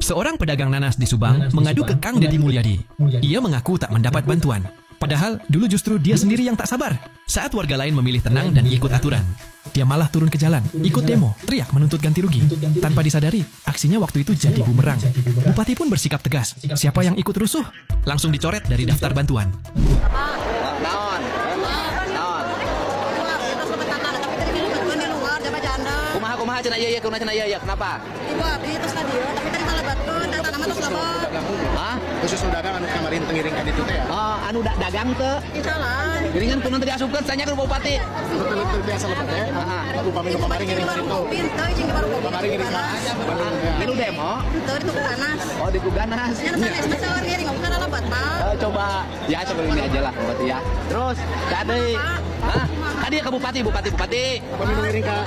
Seorang pedagang nanas di Subang mengadu ke Kang Deddy Mulyadi. Ia mengaku tak mendapat bantuan. Padahal dulu justru dia sendiri yang tak sabar saat warga lain memilih tenang dan ikut aturan. Dia malah turun ke jalan, ikut demo, teriak menuntut ganti rugi. Tanpa disadari, aksinya waktu itu jadi bumerang. Bupati pun bersikap tegas. Siapa yang ikut rusuh, langsung dicoret dari daftar bantuan. Kumaha cenah ieu cenah ieu kenapa? Ibu abdi terus tadi tapi tadi salah batun dan tanaman terus labot. Hah? Khusus dagang anu kamarin tengiringkan itu teh ya. Oh, anu dagang teu. Insyaallah. Giringan kunaon teh diasupkeun sanya ke bupati. Betul biasa lebet teh. Upami nu kamarin ngiring itu. Pintu jeung baru Kamarin ngiring aja. Ini demo. Pintu di Kuganas. Oh, di Kuganas. Nya sanes masawar ngiring enggak usah labat mah. Coba ini aja lah bupati ya. Terus tadi hah? Tadi ke bupati. Upami nu ngiring ka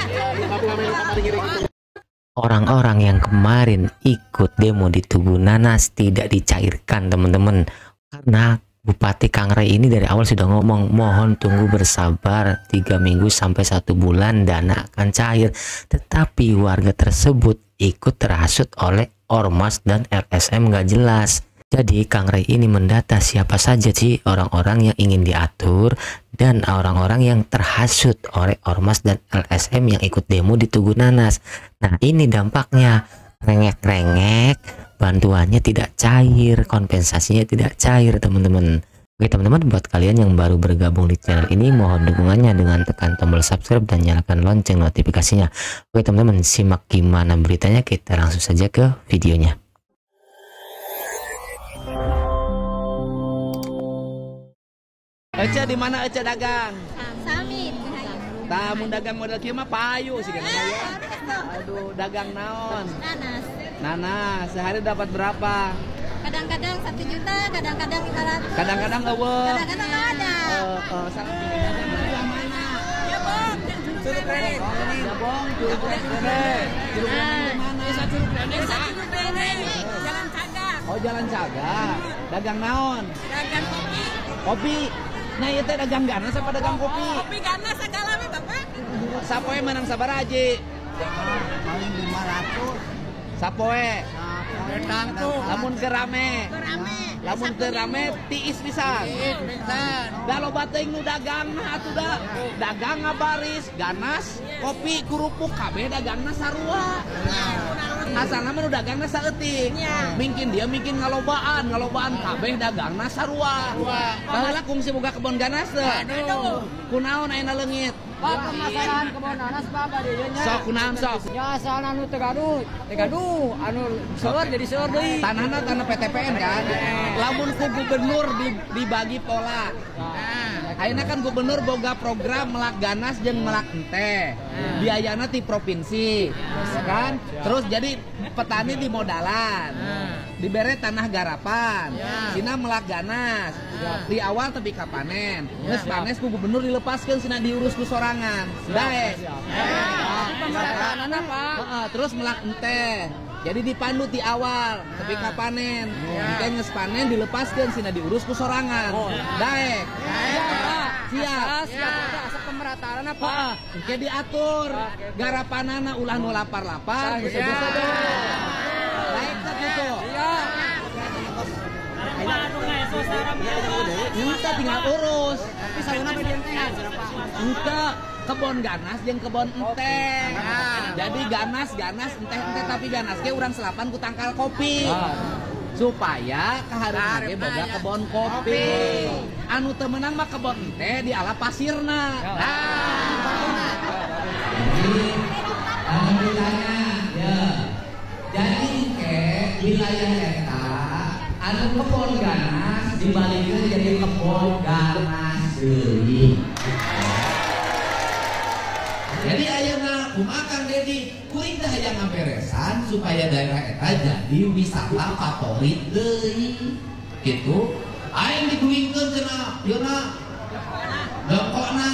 upami nu kamarin ngiring itu. Orang-orang yang kemarin ikut demo di Tugu Nanas tidak dicairkan teman-teman, karena Bupati Kang Ray ini dari awal sudah ngomong mohon tunggu bersabar 3 minggu sampai 1 bulan dana akan cair, tetapi warga tersebut ikut terhasut oleh ormas dan LSM nggak jelas. Jadi Kang Ray ini mendata siapa saja sih orang-orang yang ingin diatur dan orang-orang yang terhasut oleh ormas dan LSM yang ikut demo di Tugu Nanas. Nah ini dampaknya, rengek-rengek, bantuannya tidak cair, kompensasinya tidak cair teman-teman. Oke teman-teman, buat kalian yang baru bergabung di channel ini, mohon dukungannya dengan tekan tombol subscribe dan nyalakan lonceng notifikasinya. Oke teman-teman, simak gimana beritanya, kita langsung saja ke videonya. Ece di mana Ece dagang? Sami. Tamu dagang model kieu mah payu sih kan ya. Aduh, dagang naon? Nanas. Sehari dapat berapa? Kadang-kadang 1 juta, kadang-kadang 500. Kadang-kadang eueuh. Kadang-kadang ada. Salah dagang mana? Ya, Bang. Curug Rene. Ya, Bang, Curug Rene. Curug Rene mana? Desa Curug Rene. Jalan Cagak. Oh, Jalan Cagak. Dagang naon? Dagang kopi. Kopi. Nah, ieu teh dagang ganas apa dagang kopi? Kopi ganas segala we, Bapak. Sapoe menang sabaraji? Paling 500. Sapoe. Etang tuh. Lamun kerame. Lamun kerame tiis pisan. Da loba teuing nu dagang mah atuh da. Dagang ngabaris, ganas, kopi, kerupuk kabeh dagangna sarua. Asalna mah nu dagangna saeutik. Mungkin dia mungkin ngalobaan kabeh dagangna sarua. Baheula kungsi boga kebon ganas teu. Kunaon ayeuna leungit? Pak, permasalahan kebon nanas Bapak di dieu nya. Sok kunaon sok? Ya asalna anu teu gaduh, anu seueur jadi seueur deui. Tanahna tanah PTPN kan. Lamun ku gubernur dibagi pola. Ayeuna kan gubernur boga program melak ganas jeung melak ente. Biayana ti provinsi. Kan? Terus jadi petani di modalan. Dibere tanah garapan. Sina melak ganas. Di awal tepi ka panen. Geus panes ku gubernur dilepaskeun sina diurus ku sorangan. Dae. Pemerataan Pak. Terus melak ente. Jadi dipandu di awal, tepi ka panen. Engke geus panen dilepaskeun sina diurus ku sorangan. Daek. Siap. Asa pemerataan apa? Engke diatur. Garapanana ulah nu lapar-lapar, geus beus. Daek teh kitu. Kita tinggal urus. Tapi sayuna mah dieu teh Ente kebon ganas jeung kebon ente. Jadi ganas ente tapi ganas ge urang selapan ku tangkal kopi. Supaya kahareup ge boga kebon kopi. Anu teu meunang mah kebon ente di ala pasirna. Jadi ke wilayah eta anu kebon ganas dibalikeun jadi kebon ganas deui. Jadi ayeuna kumaha Kang Deddy, kuring teh hayang ngaberesan supaya daerah eta jadi wisata favorit deui. Kitu. Aing dikuingkeun cenah, yeuna dongkona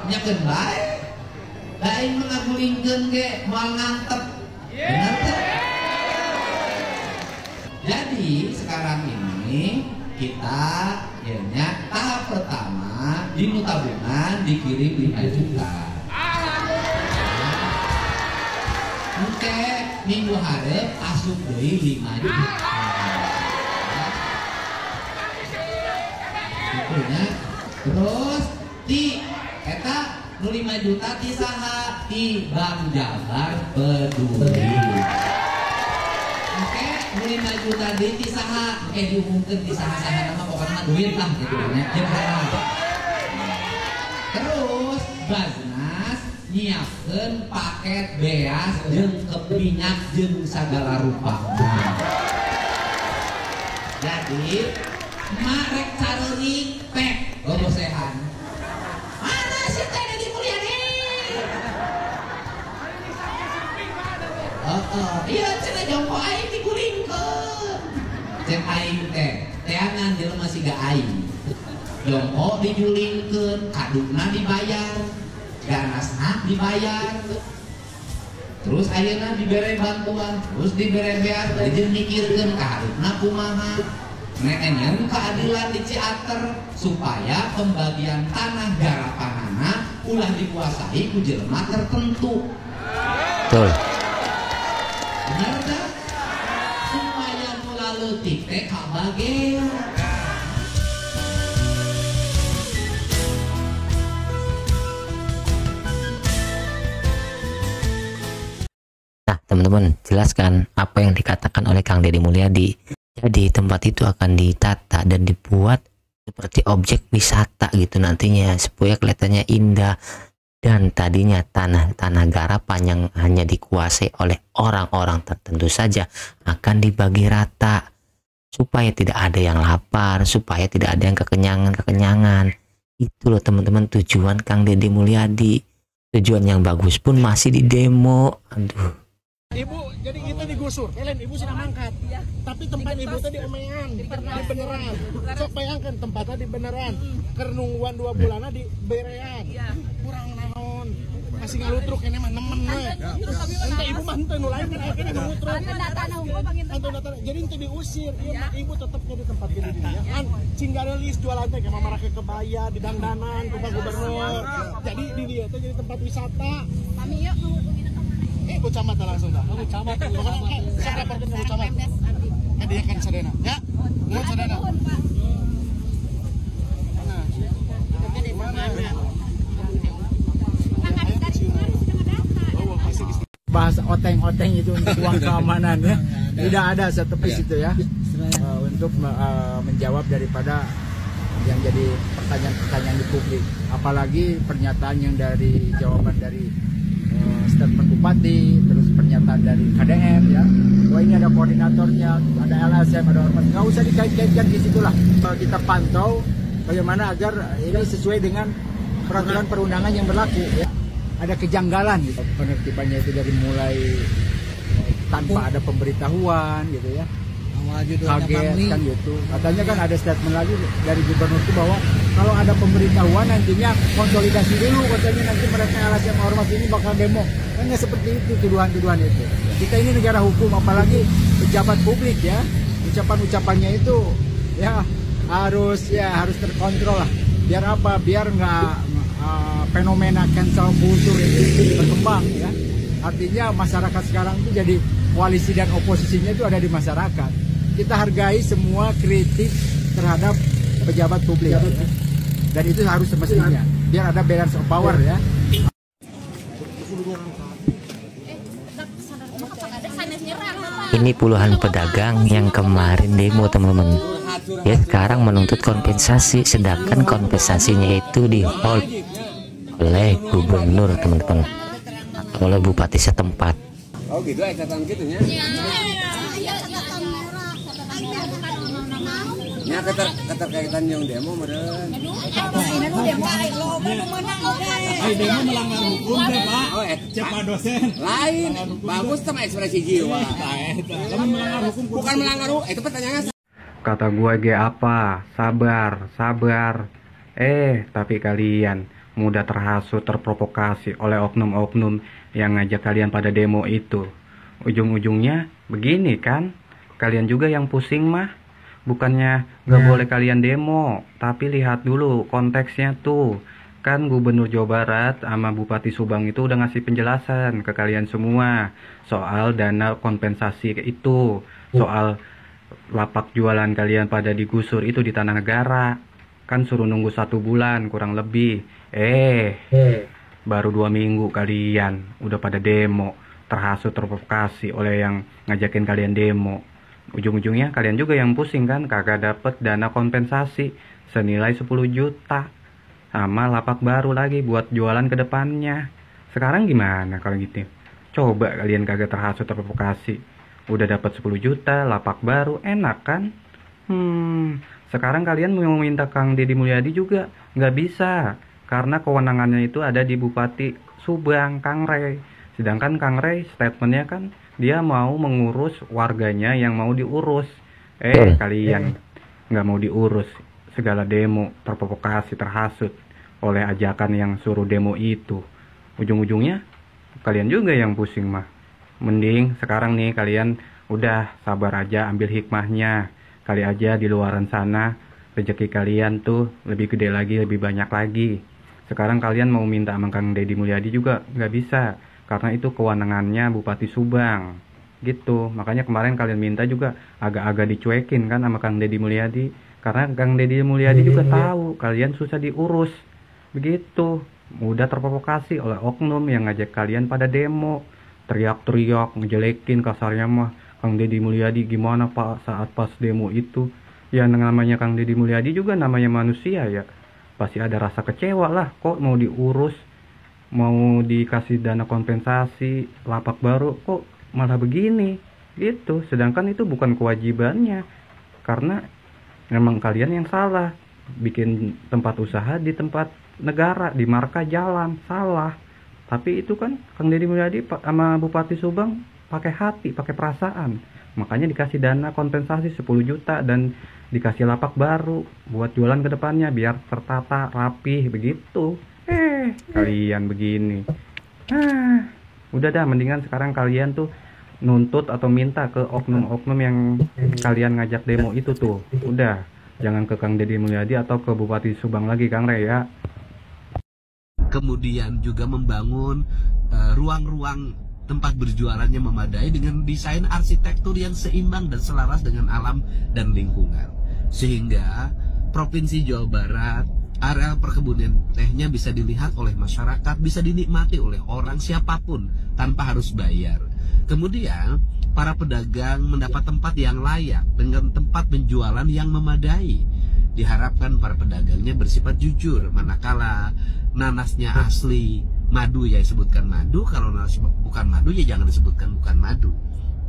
nyakeun bae. Da aing mah ngagulingkeun ge moal ngantep. Bener teh? Jadi sekarang ini kita akhirnya tahap pertama di tabungan dikirim 5 juta. Oke, minggu hareup asup deui 5 juta. Itunya. Terus ti eta nu 5 juta ti saha? Ti Bank Jabar Peduli. Oke, nu 5 juta deui ti saha? Diumumkeun ti saha-saha nama pokokna duit lah gitu nya. Terus Basnas nyiapkeun paket beas jeung minyak jeung sagala rupa. Jadi marek careuring teh bobosehan. Mana si teh Deddy Mulyadi? Iya cenah jongko aing digulingkeun. Cek aing teh, teangan jelema siga aing. Jongko dijulingkeun, kaduna dibayar, ganasna dibayar. Terus ayeuna dibere bantuan, terus dibere beas, jeung mikirkeun kaduna kumaha. Neenyeun keadilan di Ciater supaya pembagian tanah garapanana ulah dikuasai ku jelema tertentu. Betul. Bener dah? Supaya mula leutik teh kabagean. Nah, teman-teman, jelaskan apa yang dikatakan oleh Kang Deddy Mulyadi. Jadi tempat itu akan ditata dan dibuat seperti objek wisata gitu nantinya supaya kelihatannya indah, dan tadinya tanah garapan yang hanya dikuasai oleh orang-orang tertentu saja akan dibagi rata supaya tidak ada yang lapar, supaya tidak ada yang kekenyangan. Itu loh teman-teman tujuan Kang Deddy Mulyadi. Tujuan yang bagus pun masih di demo. Aduh. Ibu, jadi kita digusur. Kalian ibu sudah mangkat. Tapi tempat ibu tadi omean, di beneran. Sok bayangkan tempatnya di beneran. Kernungguan 2 bulan di berean. Kurang naon. Masih ngalutruk ini mah nemen we. Ente ibu mah henteu nu lain kan akhirnya ngalutruk. Jadi ente diusir. Iya, ibu tetap di tempat ini dia. Kan cinggarelis jualan teh mah marake kebaya di dangdanan ku Pak Gubernur. Jadi di dia teh jadi tempat wisata. Kami yuk Bu camat langsung dah. Bu camat. Pokoknya saya laporkan ke Bu camat. Dia kan sadana. Ya. Mau sadana. Bahas oteng-oteng itu untuk uang keamanan ya. Tidak ada setepis itu ya. Untuk menjawab daripada yang jadi pertanyaan-pertanyaan di publik. Apalagi pernyataan yang dari jawaban dari statement Bupati, terus pernyataan dari KDM ya, bahwa ini ada koordinatornya, ada LSM, ada ormas, nggak usah dikait-kaitkan di situlah. Kita pantau bagaimana agar ini sesuai dengan peraturan perundangan yang berlaku ya. Ada kejanggalan gitu. Penertibannya itu dari mulai tanpa ada pemberitahuan gitu ya, kaget kan gitu. Katanya kan ada statement lagi dari gubernur itu bahwa kalau ada pemberitahuan nantinya konsolidasi dulu, katanya nanti mereka LSM ormas ini bakal demo. Kan nggak seperti itu tuduhan-tuduhan itu. Kita ini negara hukum, apalagi pejabat publik ya, ucapan-ucapannya itu ya harus terkontrol lah. Biar apa? Biar nggak fenomena cancel culture itu berkembang ya. Artinya masyarakat sekarang itu jadi koalisi dan oposisinya itu ada di masyarakat. Kita hargai semua kritik terhadap pejabat publik ya. Dan itu harus semestinya biar ada balance of power ya. Ini puluhan pedagang yang kemarin demo teman-teman ya, sekarang menuntut kompensasi, sedangkan kompensasinya itu di hold oleh gubernur teman-teman, atau oleh bupati setempat. Oh gitu, catatan gitunya. Nya keterkaitan yang demo meureun. Demo melanggar hukum deh Pak. Oh, Cepat dosen. Lain, bagus sama ekspresi jiwa. Kamu melanggar hukum. Bukan melanggar hukum, itu pertanyaannya. Kata gue apa? Sabar. Tapi kalian mudah terhasut, terprovokasi oleh oknum-oknum yang ngajak kalian pada demo itu. Ujung-ujungnya begini kan? Kalian juga yang pusing mah. Bukannya gak boleh kalian demo, tapi lihat dulu konteksnya tuh. Kan Gubernur Jawa Barat sama Bupati Subang itu udah ngasih penjelasan ke kalian semua soal dana kompensasi itu, soal lapak jualan kalian pada digusur itu di tanah negara. Kan suruh nunggu 1 bulan kurang lebih. Baru 2 minggu kalian udah pada demo, terhasut terprovokasi oleh yang ngajakin kalian demo. Ujung-ujungnya kalian juga yang pusing kan, kagak dapet dana kompensasi senilai 10 juta. Sama lapak baru lagi buat jualan ke depannya. Sekarang gimana kalau gitu? Coba kalian kagak terhasut terprovokasi. Udah dapat 10 juta, lapak baru, enak kan? Sekarang kalian mau minta Kang Deddy Mulyadi juga nggak bisa. Karena kewenangannya itu ada di Bupati Subang, Kang Rey. Sedangkan Kang Rey statementnya kan dia mau mengurus warganya yang mau diurus. Kalian nggak mau diurus. Segala demo terprovokasi, terhasut oleh ajakan yang suruh demo itu. Ujung-ujungnya kalian juga yang pusing mah. Mending sekarang nih kalian udah sabar aja, ambil hikmahnya. Kali aja di luaran sana rezeki kalian tuh lebih gede lagi, lebih banyak lagi. Sekarang kalian mau minta sama Kang Deddy Mulyadi juga nggak bisa, karena itu kewenangannya Bupati Subang gitu. Makanya kemarin kalian minta juga agak-agak dicuekin kan sama Kang Deddy Mulyadi, karena Kang Deddy Mulyadi juga tahu kalian susah diurus. Begitu, mudah terprovokasi oleh oknum yang ngajak kalian pada demo, teriak-teriak, ngejelekin kasarnya mah. Kang Deddy Mulyadi gimana Pak saat pas demo itu? Ya namanya Kang Deddy Mulyadi juga namanya manusia ya. Pasti ada rasa kecewa lah, kok mau diurus, mau dikasih dana kompensasi, lapak baru, kok malah begini gitu. Sedangkan itu bukan kewajibannya, karena memang kalian yang salah bikin tempat usaha di tempat negara, di marka jalan, salah. Tapi itu kan Kang Deddy Mulyadi sama Bupati Subang pakai hati, pakai perasaan. Makanya dikasih dana kompensasi 10 juta dan dikasih lapak baru buat jualan ke depannya biar tertata, rapih begitu. Kalian begini. Udah dah, mendingan sekarang kalian tuh nuntut atau minta ke oknum-oknum yang kalian ngajak demo itu tuh. Udah, jangan ke Kang Deddy Mulyadi atau ke Bupati Subang lagi, Kang Rey ya. Kemudian juga membangun ruang-ruang tempat berjualannya memadai dengan desain arsitektur yang seimbang dan selaras dengan alam dan lingkungan. Sehingga Provinsi Jawa Barat, area perkebunan tehnya bisa dilihat oleh masyarakat, bisa dinikmati oleh orang siapapun tanpa harus bayar. Kemudian para pedagang mendapat tempat yang layak dengan tempat penjualan yang memadai. Diharapkan para pedagangnya bersifat jujur, manakala nanasnya asli, madu ya disebutkan madu, kalau nanas bukan madu ya jangan disebutkan bukan madu.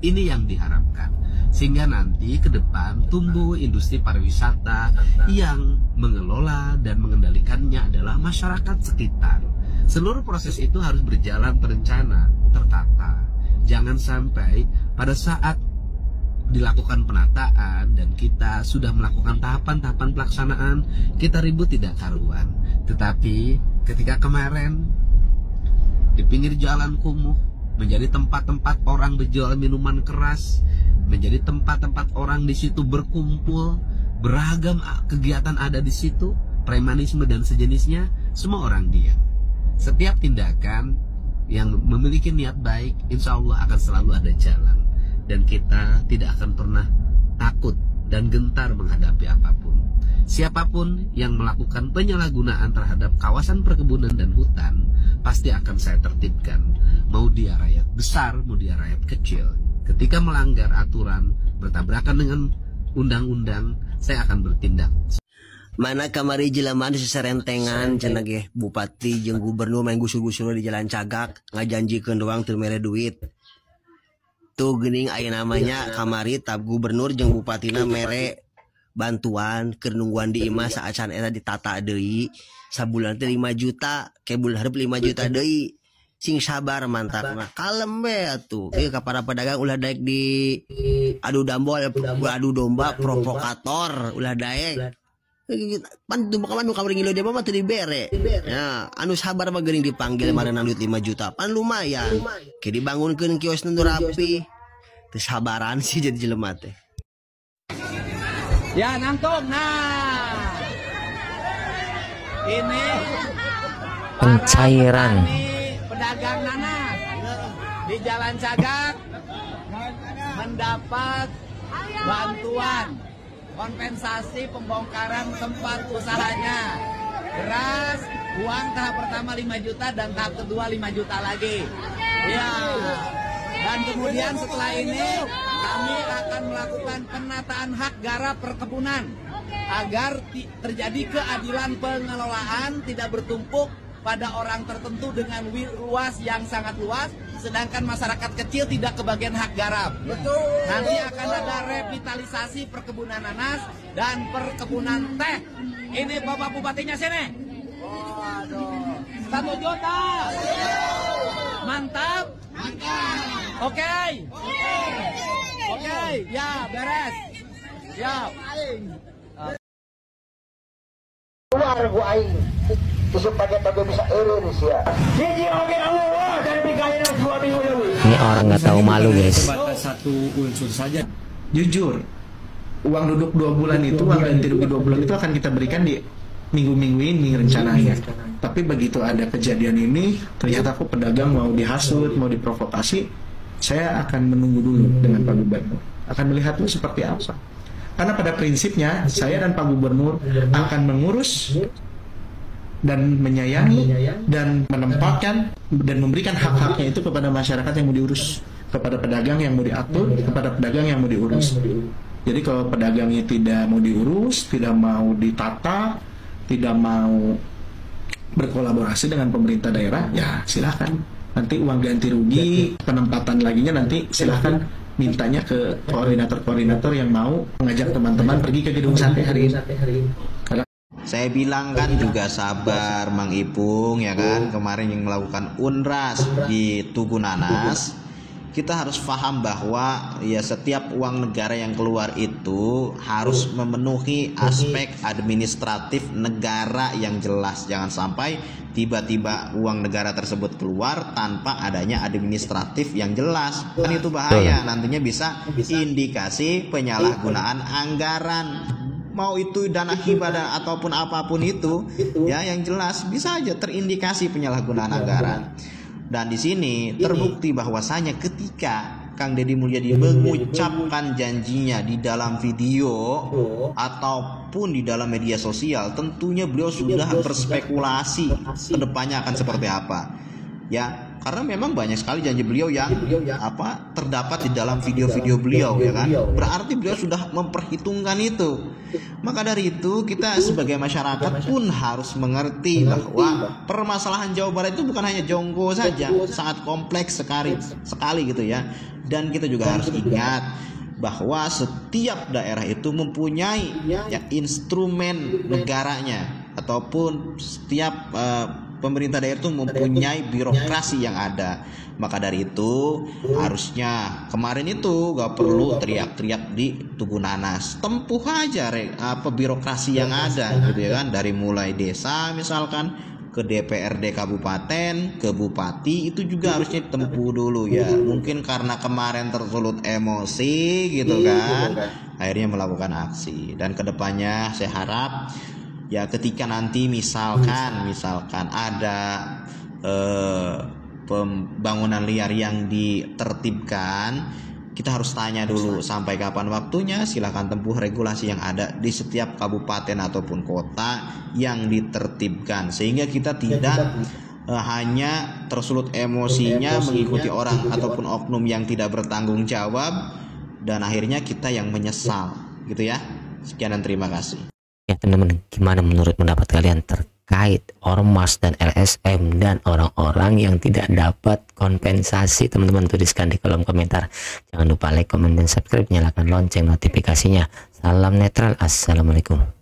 Ini yang diharapkan, sehingga nanti ke depan tumbuh industri pariwisata yang mengelola dan mengendalikannya adalah masyarakat sekitar. Seluruh proses itu harus berjalan terencana, tertata. Jangan sampai pada saat dilakukan penataan dan kita sudah melakukan tahapan-tahapan pelaksanaan, kita ribut tidak karuan. Tetapi ketika kemarin di pinggir jalan kumuh menjadi tempat-tempat orang berjual minuman keras, menjadi tempat-tempat orang di situ berkumpul, beragam kegiatan ada di situ, premanisme dan sejenisnya, semua orang diam. Setiap tindakan yang memiliki niat baik, insya Allah akan selalu ada jalan. Dan kita tidak akan pernah takut dan gentar menghadapi apapun. Siapapun yang melakukan penyalahgunaan terhadap kawasan perkebunan dan hutan, pasti akan saya tertibkan. Mau dia rakyat besar, mau dia rakyat kecil. Ketika melanggar aturan, bertabrakan dengan undang-undang, saya akan bertindak. Mana kamari jelaman di serentengan cenah ge bupati jeung gubernur main gusur-gusur di jalan Cagak ngajanjikeun doang teu mere duit. Tuh gening aya namanya kamari tab gubernur jeung bupatina mere bantuan keur nungguan di imah saacan eta ditata deui sabulan teh 5 juta ke bulan hareup 5 juta deui sing sabar mantap mah kalem we atuh ieu ka para pedagang ulah daek di adu domba provokator ulah daek pan domba kaman kamari ngilo dia mah teu dibere ya anu sabar mah geuning dipanggil marenang duit 5 juta pan lumayan ke dibangunkeun kios nu rapi teu sabaran sih jadi jelema teh. Ya nangkong, nah ini pencairan pedagang nanas di Jalan Cagak mendapat bantuan kompensasi pembongkaran tempat usahanya. Beras, uang tahap pertama 5 juta dan tahap kedua 5 juta lagi. Ya. Dan kemudian setelah ini kami akan melakukan penataan hak garap perkebunan agar terjadi keadilan pengelolaan, tidak bertumpuk pada orang tertentu dengan luas yang sangat luas, sedangkan masyarakat kecil tidak kebagian hak garap. Betul. Nanti akan ada revitalisasi perkebunan nanas dan perkebunan teh. Ini Bapak Bupatinya sini. Waduh. 1 juta. Mantap. Oke. Oke. Ya, beres. Siap. Keluar gua aing. Supaya bagus bisa iris ya. Ini orang nggak tahu malu guys. Sebatas satu unsur saja. Jujur, uang duduk 2 bulan itu, uang ganti rugi 2 bulan itu akan kita berikan di minggu-minggu ini rencananya. Tapi begitu ada kejadian ini, ternyata aku pedagang mau dihasut, mau diprovokasi, saya akan menunggu dulu dengan Pak Gubernur. Akan melihat itu seperti apa. Karena pada prinsipnya saya dan Pak Gubernur akan mengurus dan menyayangi dan menempatkan dan memberikan hak-haknya itu kepada masyarakat yang mau diurus, kepada pedagang yang mau diatur, kepada pedagang yang mau diurus. Jadi kalau pedagangnya tidak mau diurus, tidak mau ditata, tidak mau berkolaborasi dengan pemerintah daerah, ya silakan. Nanti uang ganti rugi, penempatan laginya nanti silakan mintanya ke koordinator-koordinator yang mau mengajak teman-teman pergi ke gedung sate hari ini. Saya bilang kan juga sabar Mang Ipung ya kan, kemarin yang melakukan unras di Tugu Nanas. Kita harus paham bahwa ya setiap uang negara yang keluar itu harus memenuhi aspek administratif negara yang jelas. Jangan sampai tiba-tiba uang negara tersebut keluar tanpa adanya administratif yang jelas. Kan itu bahaya, nantinya bisa indikasi penyalahgunaan anggaran. Mau itu dana hibah ataupun apapun itu, ya yang jelas bisa aja terindikasi penyalahgunaan anggaran. Dan di sini terbukti bahwasanya ketika Kang Deddy Mulyadi mengucapkan janjinya di dalam video ataupun di dalam media sosial, tentunya beliau sudah berspekulasi kedepannya akan seperti apa. Ya, karena memang banyak sekali janji beliau yang terdapat di dalam video-video beliau ya kan. Berarti beliau sudah memperhitungkan itu. Maka dari itu kita sebagai masyarakat pun harus mengerti bahwa permasalahan Jawa Barat itu bukan hanya Jonggo saja, sangat kompleks sekali gitu ya. Dan kita juga harus ingat bahwa setiap daerah itu mempunyai ya, instrumen negaranya, ataupun setiap pemerintah daerah itu mempunyai birokrasi yang ada. Maka dari itu harusnya kemarin itu gak perlu teriak-teriak di Tugu Nanas, tempuh aja birokrasi yang ada gitu ya kan, dari mulai desa misalkan ke DPRD kabupaten, ke bupati, itu juga harusnya tempuh dulu ya. Mungkin karena kemarin tersulut emosi gitu kan, akhirnya melakukan aksi. Dan kedepannya saya harap ya ketika nanti misalkan ada pembangunan liar yang ditertibkan, kita harus tanya dulu sampai kapan waktunya. Silahkan tempuh regulasi yang ada di setiap kabupaten ataupun kota yang ditertibkan, sehingga kita tidak hanya tersulut emosinya mengikuti orang ataupun oknum yang tidak bertanggung jawab, dan akhirnya kita yang menyesal gitu ya. Sekian dan terima kasih. Ya teman-teman, gimana menurut pendapat kalian terkait Ormas dan LSM dan orang-orang yang tidak dapat kompensasi? Teman-teman tuliskan di kolom komentar. Jangan lupa like, komen, dan subscribe, nyalakan lonceng notifikasinya. Salam netral, assalamualaikum.